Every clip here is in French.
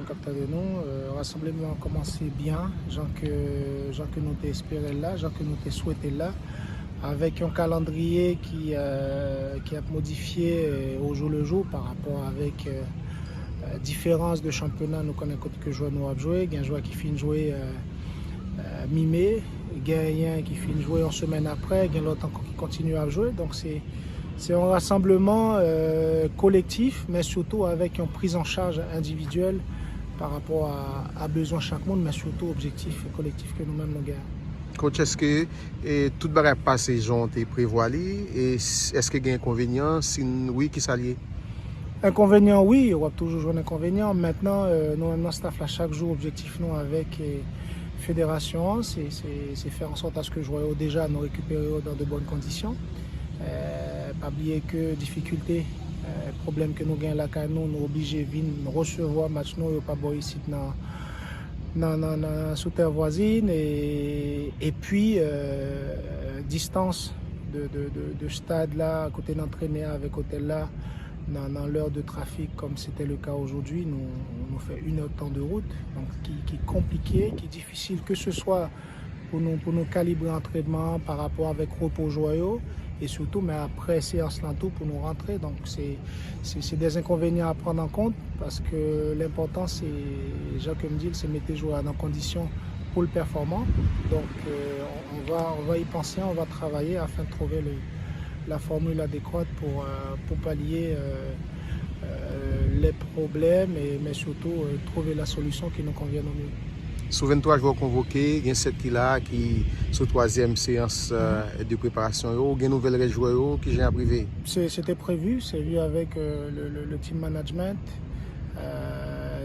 nous captons de nous. Le rassemblement a commencé bien, gens que nous espéré là, gens que nous souhaité là, avec un calendrier qui a modifié au jour le jour par rapport avec différence de championnat. Nous connaissons que joueur nous a joué, il y a un joueur qui finit de jouer mi-mai, il y a un qui finit de jouer en semaine après, il y a l'autre encore qui continue à jouer. Donc c'est un rassemblement collectif, mais surtout avec une prise en charge individuelle par rapport à besoin de chaque monde, mais surtout objectif collectif que nous-mêmes nous gagnons. Coach, est-ce que tout le monde passe gens te prévoilé et est-ce qu'il y a un inconvénient? Si oui, qui s'allie? Inconvénient, oui, on va toujours jouer un inconvénient. Maintenant, nous, staff là chaque jour, objectif nous avec fédération, c'est faire en sorte à ce que les joueurs déjà nous récupérer dans de bonnes conditions. Pas oublier que difficulté, problème que nous gagnons là, nous sommes obligés de recevoir match nous pas bon ici sous terre voisine et puis distance de stade là, à côté d'entraîner avec hôtel là, dans l'heure de trafic comme c'était le cas aujourd'hui, nous fait 1 heure de temps de route, donc qui est compliqué, qui est difficile que ce soit pour nous calibrer l'entraînement par rapport avec repos joyeux et surtout mais après séance là tout pour nous rentrer. Donc c'est des inconvénients à prendre en compte parce que l'important c'est, Jacques me dit, c'est mettre les joueurs dans conditions pour le performant. Donc on va y penser, on va travailler afin de trouver la formule adéquate pour pallier les problèmes mais surtout trouver la solution qui nous convienne au mieux. Souviens-toi, je vais convoquer, il y a 7 qui là, qui sur 3e séance de préparation, il y a une nouvelle joueur qui j'ai privé. C'était prévu, c'est vu avec le team management,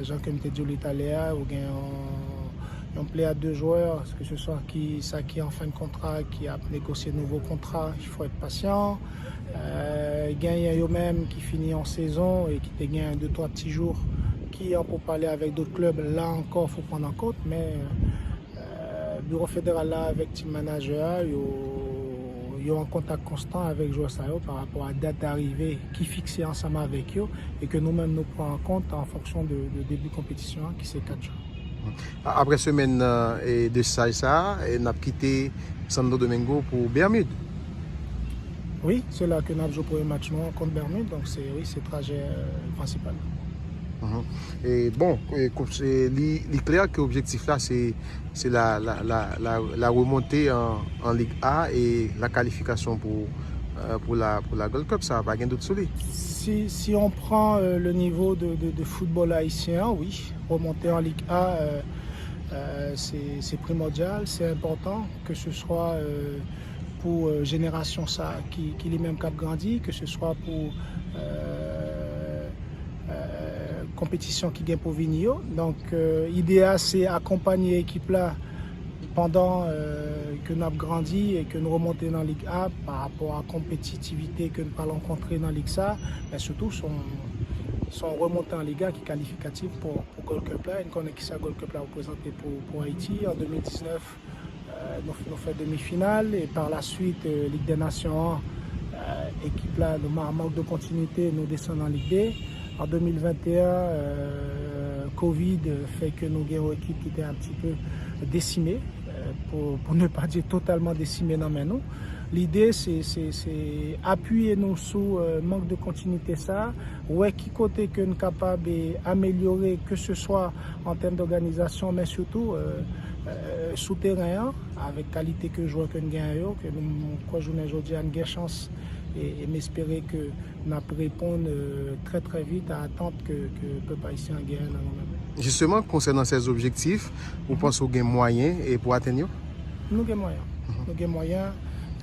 Jean-Claude Litaléa, où il y a un player à 2 joueurs, que ce soit qui est en fin de contrat, qui a négocié de nouveaux contrats, il faut être patient. Il y a eux-mêmes qui finit en saison et qui gagne 2-3 petits jours. Pour parler avec d'autres clubs, là encore, il faut prendre en compte, mais bureau fédéral là, avec team manager, il y a un contact constant avec joueurs par rapport à la date d'arrivée qui fixée ensemble avec eux et que nous-mêmes nous prenons en compte en fonction de début de compétition qui c'est 4 jours. Après semaine de ça, on a quitté Santo Domingo pour Bermude. Oui, c'est là que nous avons joué pour un match contre Bermude, donc c'est le trajet principal. Et bon, il est clair que l'objectif là, c'est la remontée en Ligue A et la qualification pour la Gold Cup. Ça va pas gagner d'autres solides. Si on prend le niveau de football haïtien, oui, remonter en Ligue A, c'est primordial, c'est important, que ce soit pour Génération ça qui est même cap grandi, que ce soit pour compétition qui gagne pour Vigno. Donc l'idée c'est accompagner l'équipe là pendant que nous avons grandi et que nous remontons dans la Ligue A par rapport à la compétitivité que nous allons rencontrer dans la Ligue A, mais surtout son remontée en Ligue A qui est qualificative pour Gold Cup là. Nous connaissons qui ça Gold Cup là représenté pour Haïti. En 2019, nous fait demi-finale et par la suite Ligue des Nations, équipe là, nous manque de continuité, nous descendons en Ligue D. En 2021, Covid fait que nous avons une équipe qui était un petit peu décimée, pour ne pas dire totalement décimée dans nous. L'idée c'est appuyer nous sous manque de continuité ça, ouais qui côté que nous sommes capables d'améliorer, que ce soit en termes d'organisation, mais surtout souterrain, avec qualité que joueur que nous gagnons, que nous quoi journée aujourd'hui a une chance et m'espérer que nous répondre très très vite à attendre que le peuple haïtien gagne. Justement, concernant ces objectifs, vous pensez qu'il y a moyen pour atteindre? Nous avons moyen. Nous avons moyen,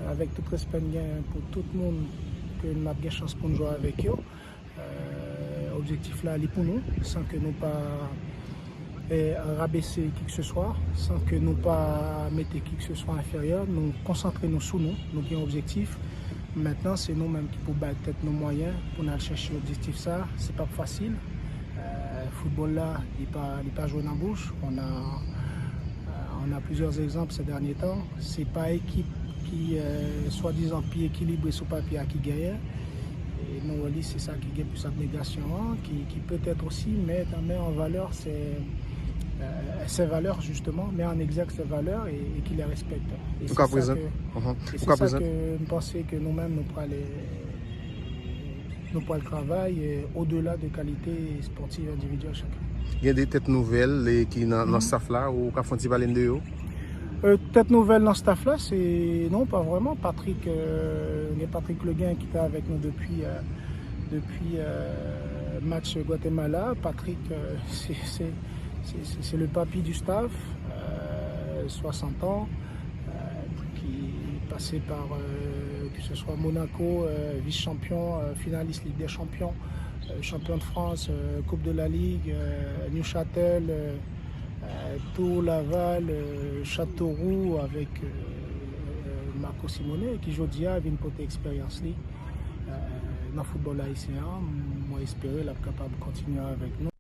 avec tout respect pour tout le monde, que nous avons chance pour nous jouer avec eux. L'objectif là, est pour nous, sans que nous pas rabaisser qui que ce soit, sans que nous pas mettre qui que ce soit inférieur. Nous concentrer nous sur nous, nous avons un objectif. Maintenant, c'est nous-mêmes qui pouvons battre nos moyens pour aller chercher l'objectif. Ça, c'est pas facile. Le football là, il n'est pas joué dans la bouche. On a plusieurs exemples ces derniers temps. C'est pas équipe qui soi-disant pied équilibré sur papier qui gagne. Et nous, c'est ça qui gagne plus abnégation, qui peut-être aussi met en valeur ses valeurs justement, met en exergue ses valeurs et qui les respecte. Et c'est ça que nous pensons que nous-mêmes nous prenons le travail au-delà de qualité sportive individuelle chacun. Il y a des têtes nouvelles qui dans le staff là ou qui font parler de eux? Tête nouvelle dans ce staff-là, c'est non, pas vraiment. Patrick Leguin qui était avec nous depuis match Guatemala. Patrick, c'est le papy du staff, 60 ans, qui est passé par que ce soit Monaco, vice-champion, finaliste Ligue des Champions, champion de France, Coupe de la Ligue, Neuchâtel. Tours, Laval, Châteauroux avec Marco Simone qui aujourd'hui a une petite expérience dans le football haïtien. Moi, j'espère qu'il est capable de continuer avec nous.